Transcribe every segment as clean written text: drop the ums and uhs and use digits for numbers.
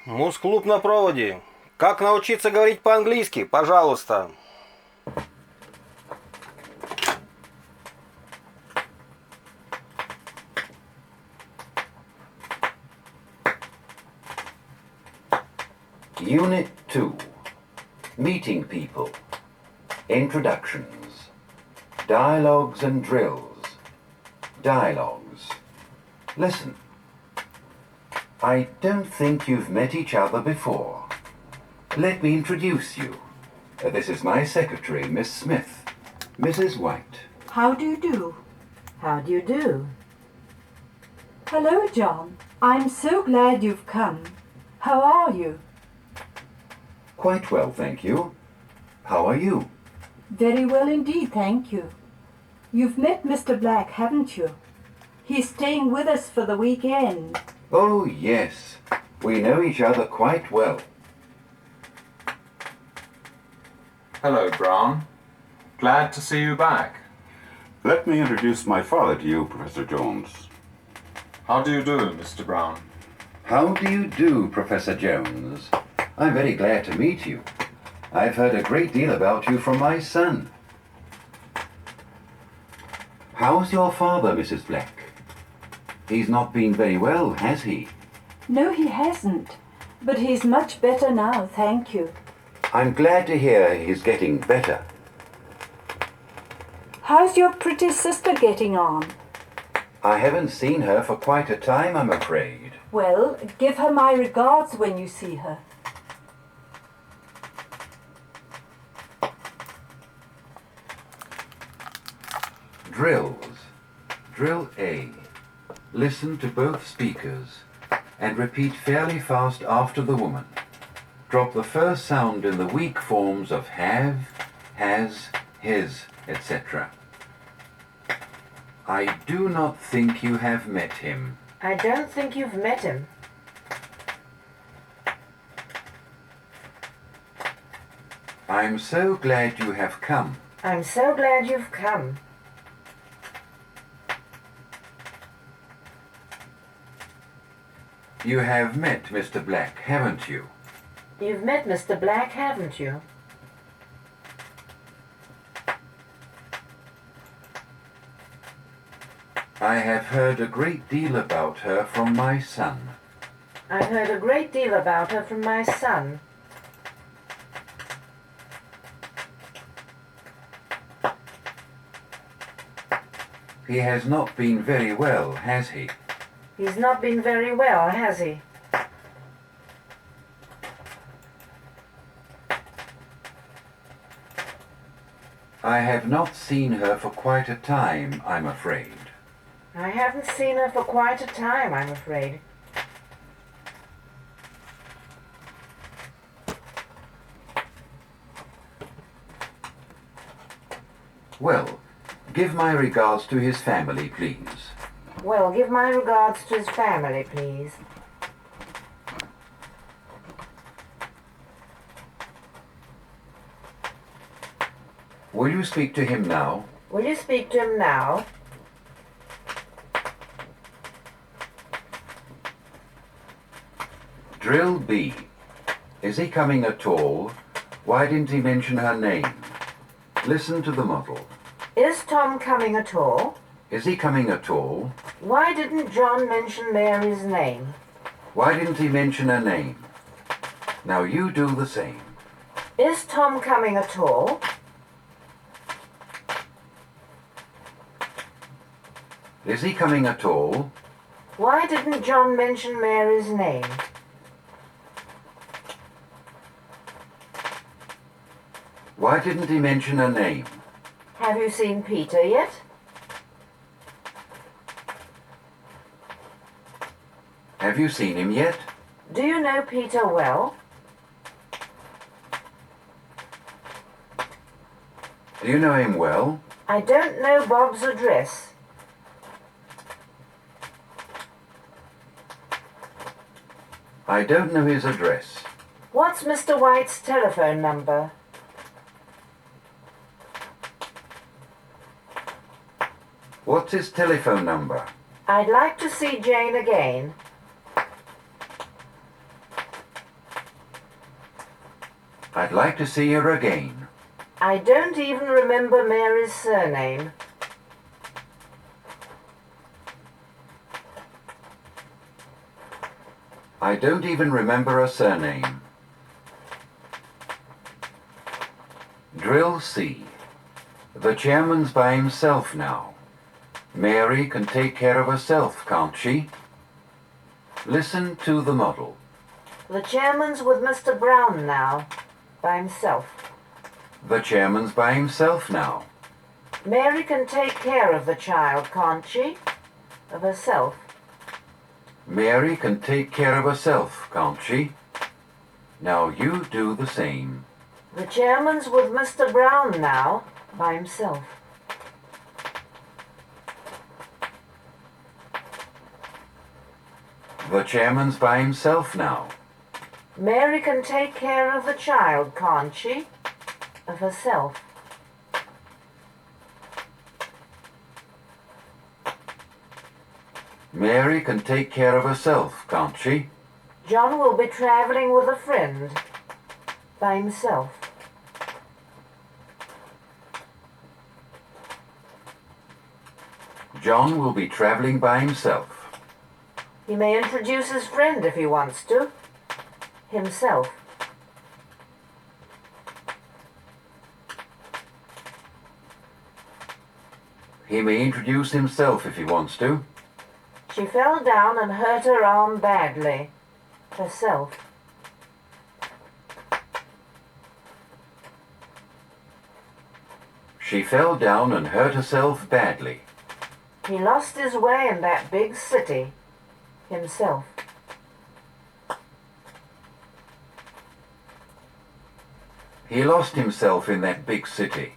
Муз-клуб на проводе. Как научиться говорить по-английски? Пожалуйста. Unit 2. Meeting people. Introductions. Dialogues and drills. Dialogues. Listen. I don't think you've met each other before. Let me introduce you. This is my secretary, Miss Smith. Mrs. White. How do you do? How do you do? Hello, John. I'm so glad you've come. How are you? Quite well, thank you. How are you? Very well indeed, thank you. You've met Mr. Black, haven't you? He's staying with us for the weekend. Oh, yes. We know each other quite well. Hello, Brown. Glad to see you back. Let me introduce my father to you, Professor Jones. How do you do, Mr. Brown? How do you do, Professor Jones? I'm very glad to meet you. I've heard a great deal about you from my son. How's your father, Mrs. Black? He's not been very well, has he? No, he hasn't. But he's much better now, thank you. I'm glad to hear he's getting better. How's your pretty sister getting on? I haven't seen her for quite a time, I'm afraid. Well, give her my regards when you see her. Drills. Drill A. Listen to both speakers and repeat fairly fast after the woman. Drop the first sound in the weak forms of have, has, his, etc. I do not think you have met him. I don't think you've met him. I'm so glad you have come. I'm so glad you've come. You have met Mr. Black, haven't you? You've met Mr. Black, haven't you? I have heard a great deal about her from my son. I've heard a great deal about her from my son. He has not been very well, has he? He's not been very well, has he? I have not seen her for quite a time, I'm afraid. I haven't seen her for quite a time, I'm afraid. Well, give my regards to his family, please. Well, give my regards to his family, please. Will you speak to him now? Will you speak to him now? Drill B. Is he coming at all? Why didn't he mention her name? Listen to the model. Is Tom coming at all? Is he coming at all? Why didn't John mention Mary's name? Why didn't he mention her name? Now you do the same. Is Tom coming at all? Is he coming at all? Why didn't John mention Mary's name? Why didn't he mention her name? Have you seen Peter yet? Have you seen him yet? Do you know Peter well? Do you know him well? I don't know Bob's address. I don't know his address. What's Mr. White's telephone number? What's his telephone number? I'd like to see Jane again. I'd like to see her again. I don't even remember Mary's surname. I don't even remember her surname. Drill C. The chairman's by himself now. Mary can take care of herself, can't she? Listen to the model. The chairman's with Mr. Brown now, by himself. The chairman's by himself now. Mary can take care of the child, can't she? Of herself. Mary can take care of herself, can't she? Now you do the same. The chairman's with Mr. Brown now, by himself. The chairman's by himself now. Mary can take care of the child, can't she? Of herself. Mary can take care of herself, can't she? John will be travelling with a friend, by himself. John will be travelling by himself. He may introduce his friend if he wants to. Himself. He may introduce himself if he wants to. She fell down and hurt her arm badly. Herself. She fell down and hurt herself badly. He lost his way in that big city. Himself. He lost himself in that big city.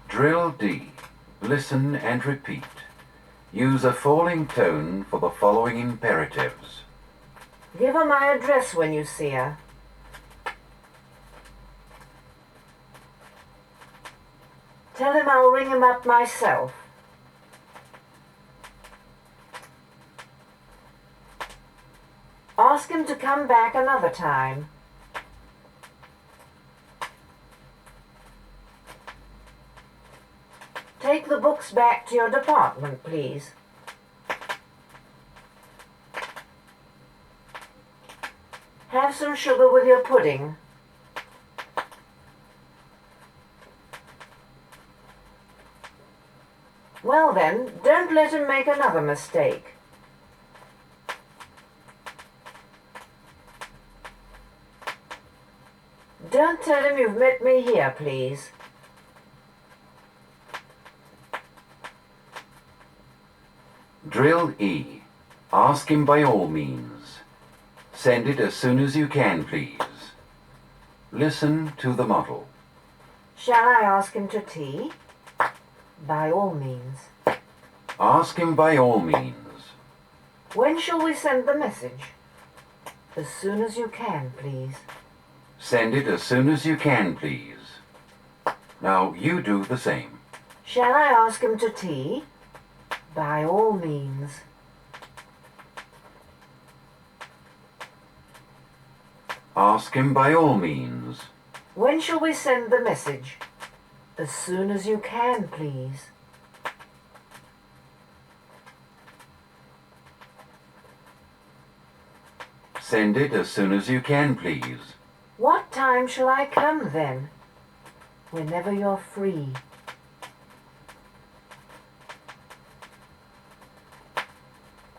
Drill D. Listen and repeat. Use a falling tone for the following imperatives. Give her my address when you see her. Tell him I'll ring him up myself. Ask him to come back another time. Take the books back to your department, please. Have some sugar with your pudding. Well then, don't let him make another mistake. Don't tell him you've met me here, please. Drill E. Ask him by all means. Send it as soon as you can, please. Listen to the model. Shall I ask him to tea? By all means. Ask him by all means. When shall we send the message? As soon as you can, please. Send it as soon as you can, please. Now you do the same. Shall I ask him to tea? By all means. Ask him by all means. When shall we send the message? As soon as you can, please. Send it as soon as you can, please. What time shall I come then? Whenever you're free.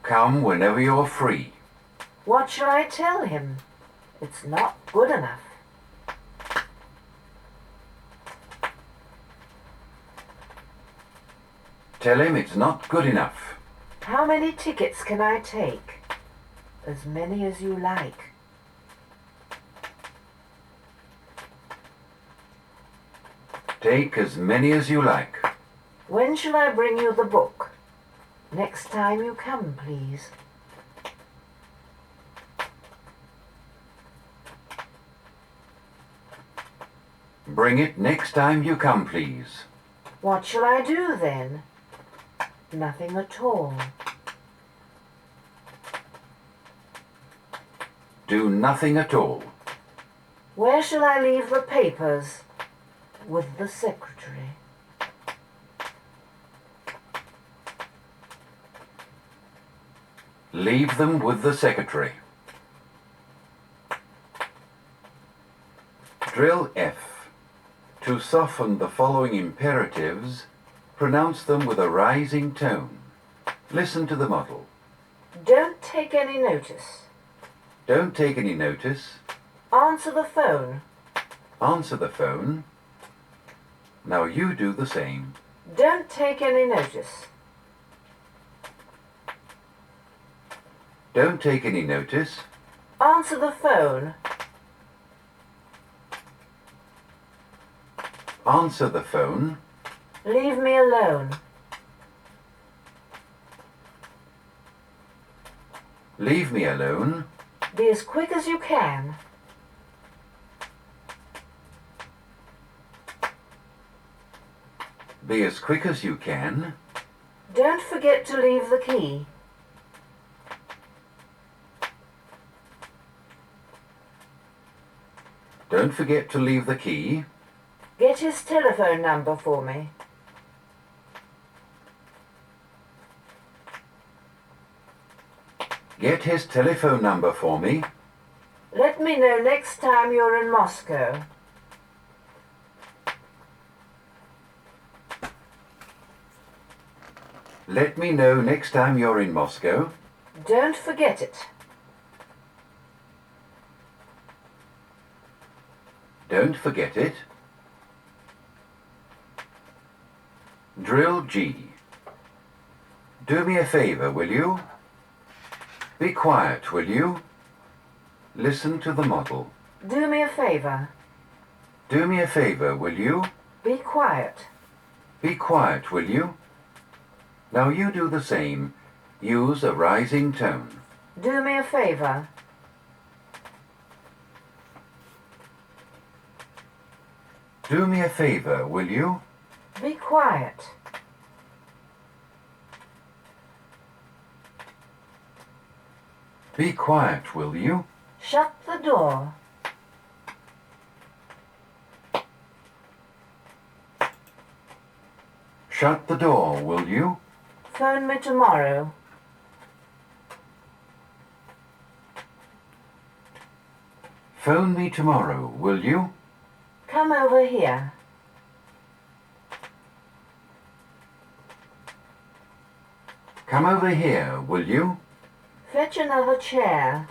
Come whenever you're free. What shall I tell him? It's not good enough. Tell him it's not good enough. How many tickets can I take? As many as you like. Take as many as you like. When shall I bring you the book? Next time you come, please. Bring it next time you come, please. What shall I do then? Nothing at all. Do nothing at all. Where shall I leave the papers? With the secretary. Leave them with the secretary. Drill F. To soften the following imperatives, pronounce them with a rising tone. Listen to the model. Don't take any notice. Don't take any notice. Answer the phone. Answer the phone. Now you do the same. Don't take any notice. Don't take any notice. Answer the phone. Answer the phone. Leave me alone. Leave me alone. Be as quick as you can. Be as quick as you can. Don't forget to leave the key. Don't forget to leave the key. Get his telephone number for me. Get his telephone number for me. Let me know next time you're in Moscow. Let me know next time you're in Moscow. Don't forget it. Don't forget it. Drill G. Do me a favor, will you? Be quiet, will you? Listen to the model. Do me a favor. Do me a favor, will you? Be quiet. Be quiet, will you? Now you do the same. Use a rising tone. Do me a favor. Do me a favor, will you? Be quiet. Be quiet, will you? Shut the door. Shut the door, will you? Phone me tomorrow. Phone me tomorrow, will you? Come over here. Come over here, will you? Fetch another chair.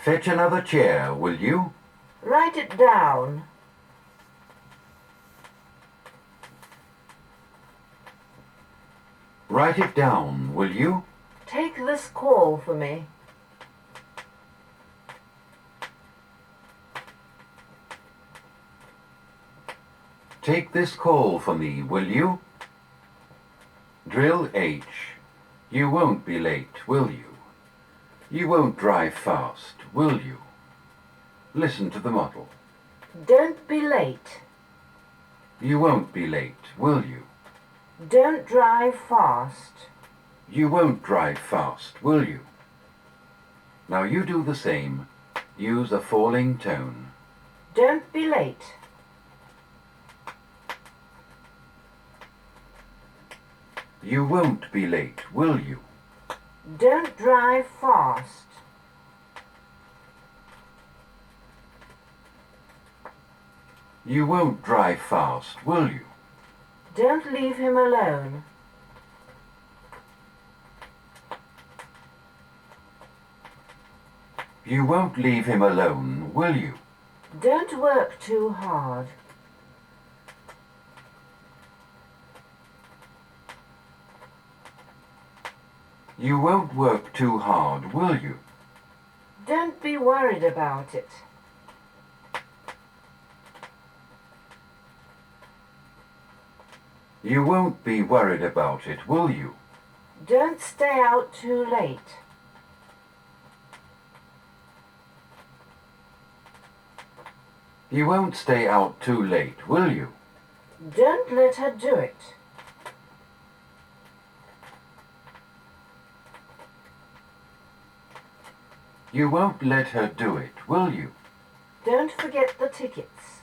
Fetch another chair, will you? Write it down. Write it down, will you? Take this call for me. Take this call for me, will you? Drill H. You won't be late, will you? You won't drive fast, will you? Listen to the model. Don't be late. You won't be late, will you? Don't drive fast. You won't drive fast, will you? Now you do the same. Use a falling tone. Don't be late. You won't be late, will you? Don't drive fast. You won't drive fast, will you? Don't leave him alone. You won't leave him alone, will you? Don't work too hard. You won't work too hard, will you? Don't be worried about it. You won't be worried about it, will you? Don't stay out too late. You won't stay out too late, will you? Don't let her do it. You won't let her do it, will you? Don't forget the tickets.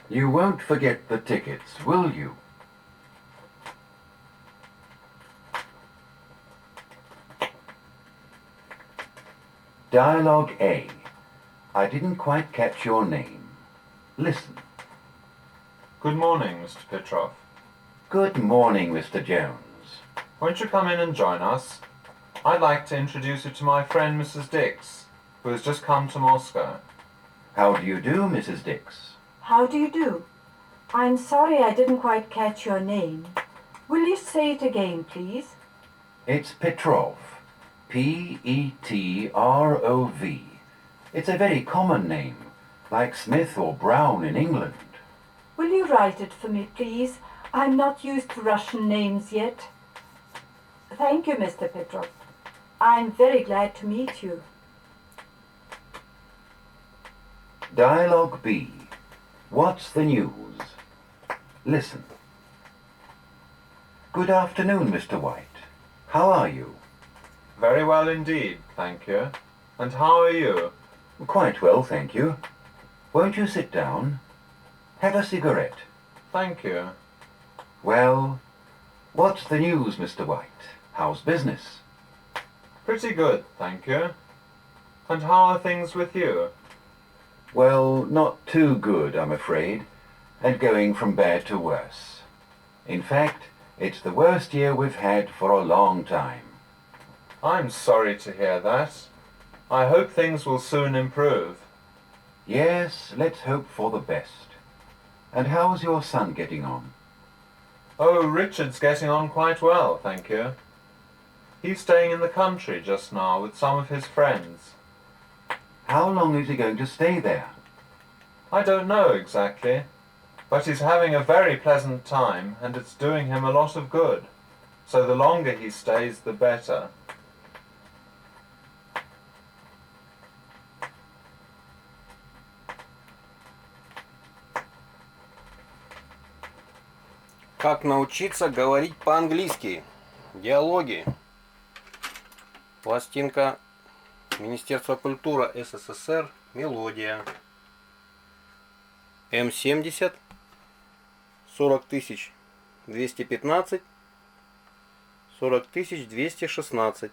You won't forget the tickets, will you? Dialogue A. I didn't quite catch your name. Listen. Good morning, Mr. Petrov. Good morning, Mr. Jones. Won't you come in and join us? I'd like to introduce you to my friend Mrs. Dix, who has just come to Moscow. How do you do, Mrs. Dix? How do you do? I'm sorry I didn't quite catch your name. Will you say it again, please? It's Petrov. P-E-T-R-O-V. It's a very common name, like Smith or Brown in England. Will you write it for me, please? I'm not used to Russian names yet. Thank you, Mr. Petrov. I'm very glad to meet you. Dialogue B. What's the news? Listen. Good afternoon, Mr. White. How are you? Very well indeed, thank you. And how are you? Quite well, thank you. Won't you sit down? Have a cigarette. Thank you. Well, what's the news, Mr. White? How's business? Pretty good, thank you. And how are things with you? Well, not too good, I'm afraid, and going from bad to worse. In fact, it's the worst year we've had for a long time. I'm sorry to hear that. I hope things will soon improve. Yes, let's hope for the best. And how's your son getting on? Oh, Richard's getting on quite well, thank you. He's staying in the country just now with some of his friends. How long is he going to stay there? I don't know exactly, but he's having a very pleasant time and it's doing him a lot of good. So the longer he stays, the better. Как научиться говорить по-английски? Диалоги. Пластинка. Министерство культуры СССР. Мелодия. М70-40215-16.